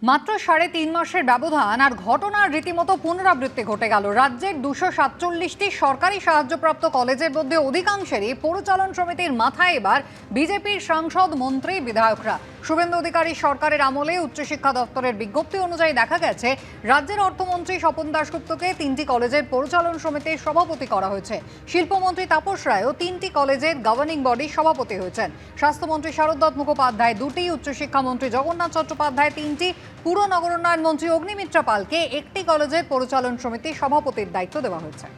মাত্র ৩.৫ মাসের ব্যবধান আর ঘটনার রীতিমতো পুনরাবৃত্তি ঘটে গেল। রাজ্যের ২৪৭টি সরকারি সাহায্যপ্রাপ্ত কলেজের মধ্যে অধিকাংশেরই পরিচালন সমিতির মাথায় এবার বিজেপির সাংসদ, মন্ত্রী, বিধায়করা। শুভেন্দু অধিকারী সরকারের আমলে উচ্চশিক্ষা দপ্তরের বিজ্ঞপ্তি অনুযায়ী দেখা গেছে, রাজ্যের অর্থমন্ত্রী স্বপন দাশগুপ্তকে ৩টি কলেজের পরিচালন সমিতির সভাপতি করা হয়েছে। শিল্পমন্ত্রী তাপস রায়ও ৩টি কলেজের গভর্নিং বডির সভাপতি হয়েছেন। স্বাস্থ্যমন্ত্রী শারদ মুখোপাধ্যায় 2টি, উচ্চশিক্ষামন্ত্রী জগন্নাথ চট্টোপাধ্যায় 3টি, পুর নগরোন্নয়ন মন্ত্রী অগ্নিমিত্রা পালকে 1টি কলেজের পরিচালন সমিতির সভাপতির দায়িত্ব দেওয়া হয়েছে।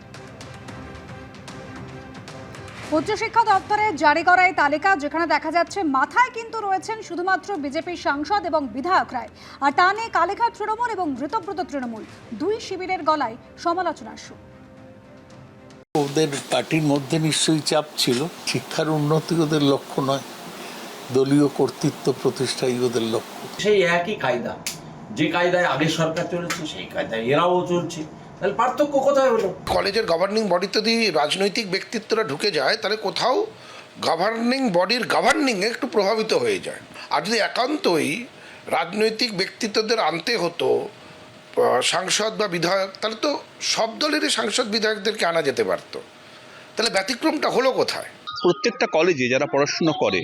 উচ্চশিক্ষা দপ্তরের জারি করা এই তালিকা, যেখানে দেখা যাচ্ছে মাথায় কিন্তু রয়েছেন শুধুমাত্র বিজেপির সাংসদ এবং বিধায়করাই, আর তা নিয়ে কালেখা তৃণমূল এবং মৃতব্রত তৃণমূল দুই শিবিরের গলায় সমালোচনার সুর। ওদের পার্টির মধ্যে নিশ্চয়ই চাপ ছিল। শিক্ষার উন্নতি ওদের লক্ষ্য নয়, দলীয় কর্তৃত্ব প্রতিষ্ঠাই ওদের লক্ষ্য। সেই একই কায়দা, যে কায়দায় আগের সরকার চলেছে সেই কায়দায় এরাও চলছে, তাহলে পার্থক্য কোথায় হলো? কলেজের গভর্নিং বডিতে যদি রাজনৈতিক ব্যক্তিত্বরা ঢুকে যায়, তাহলে কোথাও গভর্নিং বডির গভর্নিংয়ে একটু প্রভাবিত হয়ে যায়। আর যদি একান্তই রাজনৈতিক ব্যক্তিত্বদের আনতে হতো সাংসদ বা বিধায়ক, তাহলে তো সব দলেরই সাংসদ বিধায়কদেরকে আনা যেতে পারত। তাহলে ব্যতিক্রমটা হলো কোথায়? প্রত্যেকটা কলেজে যারা পড়াশুনো করে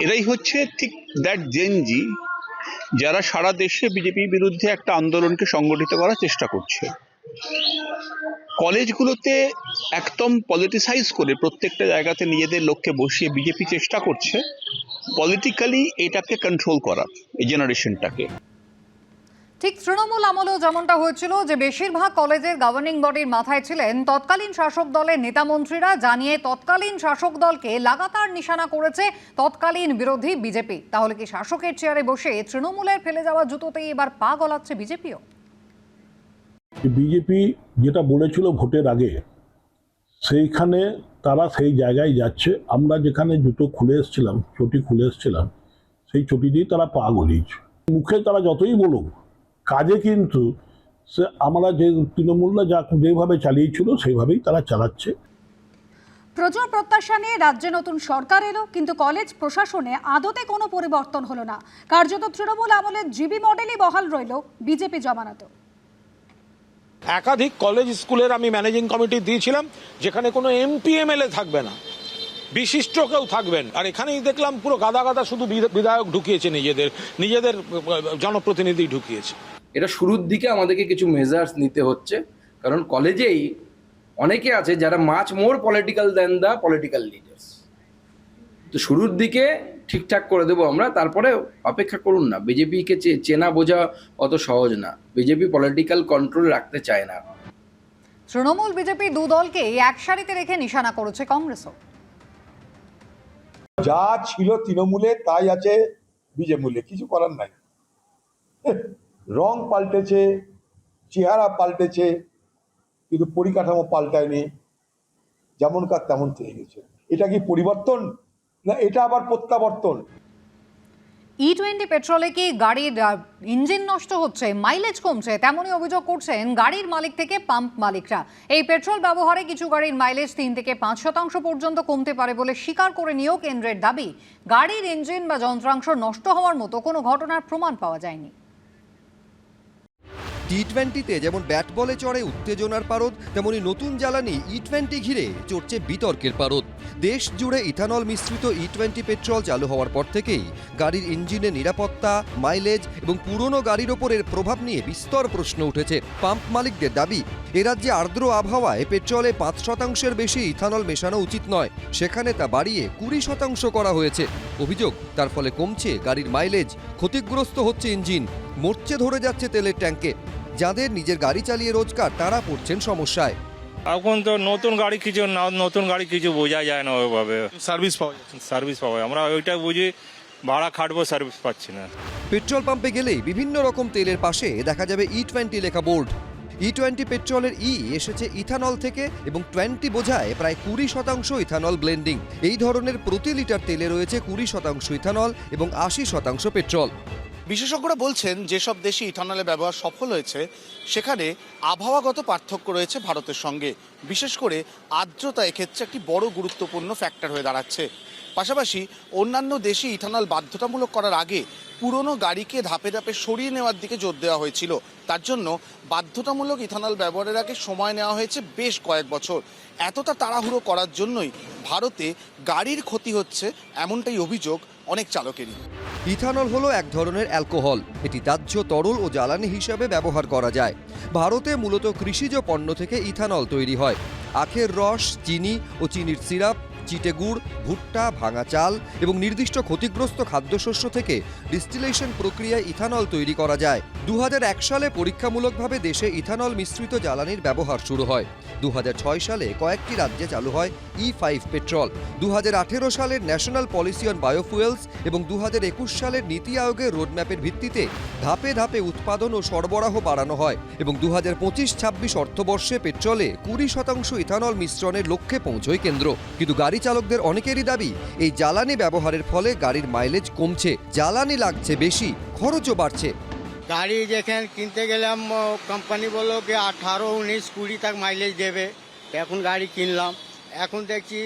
এরাই হচ্ছে ঠিক দ্যাট জেনজি যারা সারা দেশে বিজেপির বিরুদ্ধে একটা আন্দোলনকে সংগঠিত করার চেষ্টা করছে। কলেজগুলোতে একদম পলিটিসাইজ করে প্রত্যেকটা জায়গাতে নিজেদের লোককে বসিয়ে বিজেপি চেষ্টা করছে পলিটিক্যালি এটাকে কন্ট্রোল করার, এই জেনারেশনটাকে। ঠিক তৃণমূল আমলেও যেমনটা হয়েছিল, যে বেশিরভাগ কলেজের গভর্নিং বডির মাথায় ছিলেন তৎকালীন শাসক দলের নেতামন্ত্রীরা, জানিয়ে তৎকালীন শাসক দলকে লাগাতার নিশানা করেছে তৎকালীন বিরোধী বিজেপি। তাহলে কি শাসকের চেয়ারে বসে তৃণমূলের ফেলে যাওয়া জুতোতেই এবার পা গলাচ্ছে বিজেপিও? বিজেপি যেটা বলেছিল ভোটের আগে, সেইখানে তারা সেই জায়গায় যাচ্ছে। আমরা যেখানে জুতো খুলে এসেছিলাম, চটি খুলে এসেছিলাম, সেই চটি দিয়ে তারা পা গলিয়েছে। মুখে তারা যতই বলুক, কাজে কিন্তু সে আমরা যে তৃণমূলরা যেভাবে চালিয়েছিল সেইভাবেই তারা চালাচ্ছে। প্রচুর প্রত্যাশা নিয়ে রাজ্যে নতুন সরকার এলো, কিন্তু কলেজ প্রশাসনে আদতে কোনো পরিবর্তন হলো না। কার্যত তৃণমূল আমলের জিবি মডেলই বহাল রইল বিজেপি জমানাতে। একাধিক কলেজ স্কুলের আমি ম্যানেজিং কমিটি দিয়েছিলাম, যেখানে কোনো এমপি এমএলএ থাকবে না, বিশিষ্ট কেউ থাকবেন। আর এখানেই দেখলাম পুরো গাদা গাদা শুধু বিধায়ক ঢুকিয়েছে, নিজেদের জনপ্রতিনিধি ঢুকিয়েছে। এটা শুরুর দিকে আমাদেরকে কিছু মেজার্স নিতে হচ্ছে, কারণ কলেজেই অনেকে আছে যারা much more political than the political leaders. তো শুরুর দিকে ঠিকঠাক করে দেবো আমরা, তারপরে অপেক্ষা করুন না। বিজেপিকে চেনা বোঝা অত সহজ না, বিজেপি পলিটিক্যাল কন্ট্রোল রাখতে চায় না। তৃণমূল বিজেপি দু দলকে এক সারিতে রেখে নিশানা করেছে কংগ্রেসও। যা ছিল তৃণমূলে তাই আছে বিজেপিতে, কিছু করার নাই। রং পাল্টেছে, চেহারা পাল্টেছে, কিন্তু পরিকাঠামো পাল্টায়নি, যেমনকার তেমন থেকে গেছে। এটা কি পরিবর্তন, না এটা আবার প্রত্যাবর্তন? E20 পেট্রোলে কি গাড়ির ইঞ্জিন নষ্ট হচ্ছে, মাইলেজ কমছে, তেমনই অভিযোগ করছেন গাড়ির মালিক থেকে পাম্প মালিকরা। এই পেট্রোল ব্যবহারে কিছু গাড়ির মাইলেজ 3 থেকে 5% পর্যন্ত কমতে পারে বলে স্বীকার করে নিয়েও কেন্দ্রের দাবি, গাড়ির ইঞ্জিন বা যন্ত্রাংশ নষ্ট হওয়ার মতো কোনো ঘটনার প্রমাণ পাওয়া যায়নি। টি20তে যেমন ব্যাট বলে চড়ে উত্তেজনার পারদ, তেমনি নতুন জ্বালানি E20 ঘিরে চড়ছে বিতর্কের পারদ। দেশ জুড়ে ইথানল মিশ্রিত E20 পেট্রোল চালু হওয়ার পর থেকেই গাড়ির ইঞ্জিনের নিরাপত্তা, মাইলেজ এবং পুরনো গাড়ির ওপরের প্রভাব নিয়ে বিস্তর প্রশ্ন উঠেছে। পাম্প মালিকদের দাবি, এ রাজ্যে আর্দ্র আবহাওয়ায় পেট্রোলে 5%-এর বেশি ইথানল মেশানো উচিত নয়, সেখানে তা বাড়িয়ে 20% করা হয়েছে। অভিযোগ, তার ফলে কমছে গাড়ির মাইলেজ, ক্ষতিগ্রস্ত হচ্ছে ইঞ্জিন, মরচে ধরে যাচ্ছে তেলের ট্যাঙ্কে। যাদের নিজের গাড়ি চালিয়ে রোজগার, তারা পড়ছেন সমস্যায়। এখন তো নতুন গাড়ি কিছু বোঝা যায় না ওইভাবে। সার্ভিস পাওয়া যায়, আমরা ওইটা বুঝি ভাড়া খাটবো, সার্ভিস পাচ্ছি না। পেট্রোল পাম্পে গেলেই বিভিন্ন রকম তেলের পাশে দেখা যাবে E20 লেখা বোর্ড। E20 পেট্রোলের এসেছে ইথানল থেকে এবং 20 বোঝায় প্রায় 20% ইথানল ব্লেন্ডিং। এই ধরনের প্রতি লিটার তেলে রয়েছে 20% ইথানল এবং 80% পেট্রোল। বিশেষজ্ঞরা বলছেন, যেসব দেশে ইথানলের ব্যবহার সফল হয়েছে সেখানে আবহাওয়াগত পার্থক্য রয়েছে ভারতের সঙ্গে। বিশেষ করে আর্দ্রতা এক্ষেত্রে একটি বড় গুরুত্বপূর্ণ ফ্যাক্টর হয়ে দাঁড়াচ্ছে। পাশাপাশি অন্যান্য দেশে ইথানল বাধ্যতামূলক করার আগে পুরনো গাড়িকে ধাপে ধাপে সরিয়ে নেওয়ার দিকে জোর দেওয়া হয়েছিল। তার জন্য বাধ্যতামূলক ইথানল ব্যবহারের আগে সময় নেওয়া হয়েছে বেশ কয়েক বছর। এতটা তাড়াহুড়ো করার জন্যই ভারতে গাড়ির ক্ষতি হচ্ছে, এমনটাই অভিযোগ অনেক চালকেরই। ইথানল হলো এক ধরনের অ্যালকোহল। এটি দাহ্য তরল ও জ্বালানি হিসাবে ব্যবহার করা যায়। ভারতে মূলত কৃষিজ পণ্য থেকে ইথানল তৈরি হয়। আখের রস, চিনি ও চিনির সিরাপ, চিটে গুড়, ভুট্টা, ভাঙা চাল এবং নির্দিষ্ট ক্ষতিগ্রস্ত খাদ্যশস্য থেকে ডিস্টিলেশন প্রক্রিয়ায় ইথানল তৈরি করা যায়। 2001 সালে পরীক্ষামূলকভাবে দেশে ইথানল মিশ্রিত জ্বালানির ব্যবহার শুরু হয়। 2006 সালে কয়েকটি রাজ্যে চালু হয় E5 পেট্রোল। 2018 সালের ন্যাশনাল পলিসি অন বায়োফুয়েলস এবং 2021 সালের নীতি আয়োগের রোডম্যাপের ভিত্তিতে ধাপে ধাপে উৎপাদন ও সরবরাহ বাড়ানো হয় এবং 2025-26 অর্থবর্ষে পেট্রোলে 20% ইথানল মিশ্রণের লক্ষ্যে পৌঁছয় কেন্দ্র। কিন্তু গাড়ি চালকদের অনেকেরই দাবি, এই জ্বালানি ব্যবহারের ফলে গাড়ির মাইলেজ কমছে, জ্বালানি লাগছে বেশি, খরচও বাড়ছে। গাড়ি যেখানে কিনতে গেলাম কোম্পানি বললো কি 18, 19, 20 তক মাইলেজ দেবে। এখন গাড়ি কিনলাম, এখন দেখছি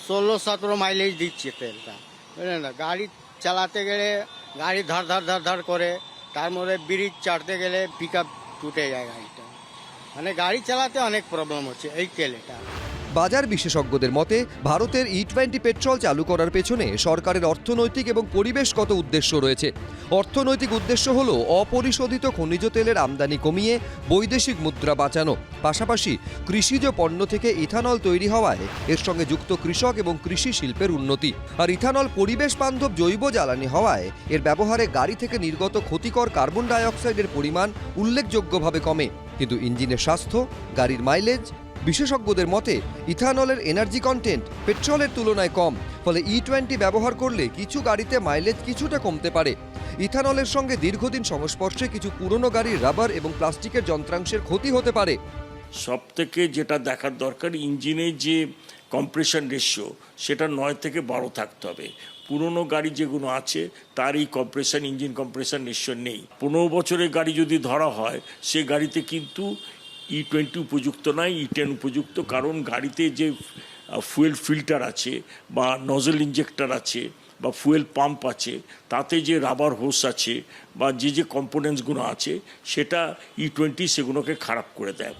16, 17 মাইলেজ দিচ্ছে তেলটা, বুঝলেন না। গাড়ি চালাতে গেলে গাড়ি ধার ধার ধার ধার করে, তার মধ্যে ব্রিজ চাটতে গেলে পিক আপ টুটে যায় গাড়িটা। মানে গাড়ি চালাতে অনেক প্রবলেম হচ্ছে এই তেলটা। বাজার বিশেষজ্ঞদের মতে ভারতের E20 পেট্রোল চালু করার পেছনে সরকারের অর্থনৈতিক এবং পরিবেশগত উদ্দেশ্য রয়েছে। অর্থনৈতিক উদ্দেশ্য হল অপরিশোধিত খনিজ তেলের আমদানি কমিয়ে বৈদেশিক মুদ্রা বাঁচানো। পাশাপাশি কৃষিজ পণ্য থেকে ইথানল তৈরি হওয়ায় এর সঙ্গে যুক্ত কৃষক এবং কৃষি শিল্পের উন্নতি। আর ইথানল পরিবেশ বান্ধব জৈব জ্বালানি হওয়ায় এর ব্যবহারে গাড়ি থেকে নির্গত ক্ষতিকর কার্বন ডাই অক্সাইডের পরিমাণ উল্লেখযোগ্যভাবে কমে। কিন্তু ইঞ্জিনের স্বাস্থ্য, গাড়ির মাইলেজ, বিশেষজ্ঞদের মতে ইথানলের এনার্জি কন্টেন্ট পেট্রোলের তুলনায় কম, ফলে E20 ব্যবহার করলে কিছু গাড়িতে মাইলেজ কিছুটা কমতে পারে। ইথানলের সঙ্গে দীর্ঘদিন সংস্পর্শে কিছু পুরনো গাড়ির রাবার এবং প্লাস্টিকের যন্ত্রাংশের ক্ষতি হতে পারে। সব থেকে যেটা দেখার দরকার, ইঞ্জিনের যে কম্প্রেশন রেশিও সেটা 9 থেকে 12 থাকতে হবে। পুরনো গাড়ি যেগুলো আছে তার এই ইঞ্জিন কম্প্রেশন রেশিও নেই। 15 বছরের গাড়ি যদি ধরা হয়, সে গাড়িতে কিন্তু E20 উপযুক্ত নয়, E10 উপযুক্ত। কারণ গাড়িতে যে ফুয়েল ফিল্টার আছে বা নজল ইঞ্জেক্টর আছে বা ফুয়েল পাম্প আছে, তাতে যে রাবার হোস আছে বা যে কম্পোনেন্টসগুলো আছে, সেটা E20 সেগুলোকে খারাপ করে দেয়।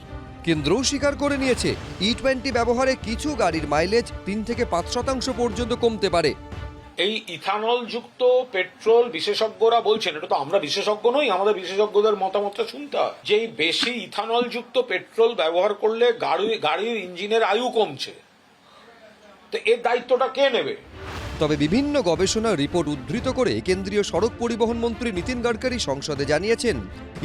কেন্দ্রও স্বীকার করে নিয়েছে E20 ব্যবহারে কিছু গাড়ির মাইলেজ 3 থেকে 5% পর্যন্ত কমতে পারে। এই ইথানল যুক্ত পেট্রোল বিশেষজ্ঞরা বলছেন, এটা তো আমরা বিশেষজ্ঞ নই, আমাদের বিশেষজ্ঞদের মতামতটা শুনতে হয়, যে এই বেশি ইথানল যুক্ত পেট্রোল ব্যবহার করলে গাড়ির ইঞ্জিনের আয়ু কমছে। তো এর দায়িত্বটা কে নেবে? তবে বিভিন্ন গবেষণার রিপোর্ট উদ্ধৃত করে কেন্দ্রীয় সড়ক পরিবহন মন্ত্রী নীতিন গডকরি সংসদে জানিয়েছেন,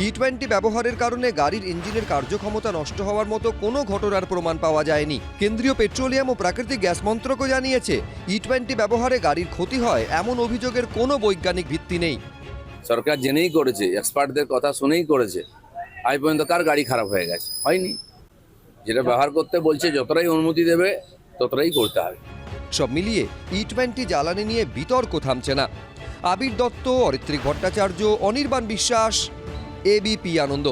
E20 ব্যবহারের কারণে গাড়ির ইঞ্জিনের কার্যক্ষমতা নষ্ট হওয়ার মতো কোনো ঘটনার প্রমাণ পাওয়া যায়নি। কেন্দ্রীয় পেট্রোলিয়াম ও প্রাকৃতিক গ্যাস মন্ত্রকও জানিয়েছে, E20 ব্যবহারে গাড়ির ক্ষতি হয় এমন অভিযোগের কোনো বৈজ্ঞানিক ভিত্তি নেই। সরকার জেনেই করেছে, এক্সপার্টদের কথা শুনেই করেছে। আজ পর্যন্ত কার গাড়ি খারাপ হয়ে গেছে? হয়নি। যেটা ব্যবহার করতে বলছে, যতটাই অনুমতি দেবে ততটাই করতে হবে। সব মিলিয়ে E20 জ্বালানি নিয়ে বিতর্ক থামছে না। আবির দত্ত, অরিত্রিক ভট্টাচার্য, অনির্বাণ বিশ্বাস, এবিপি আনন্দ।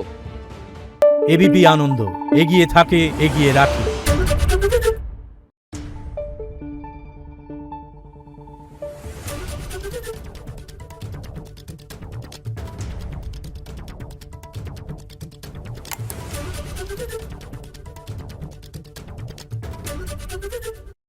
এবিপি আনন্দ এগিয়ে থাকে, এগিয়ে রাখে।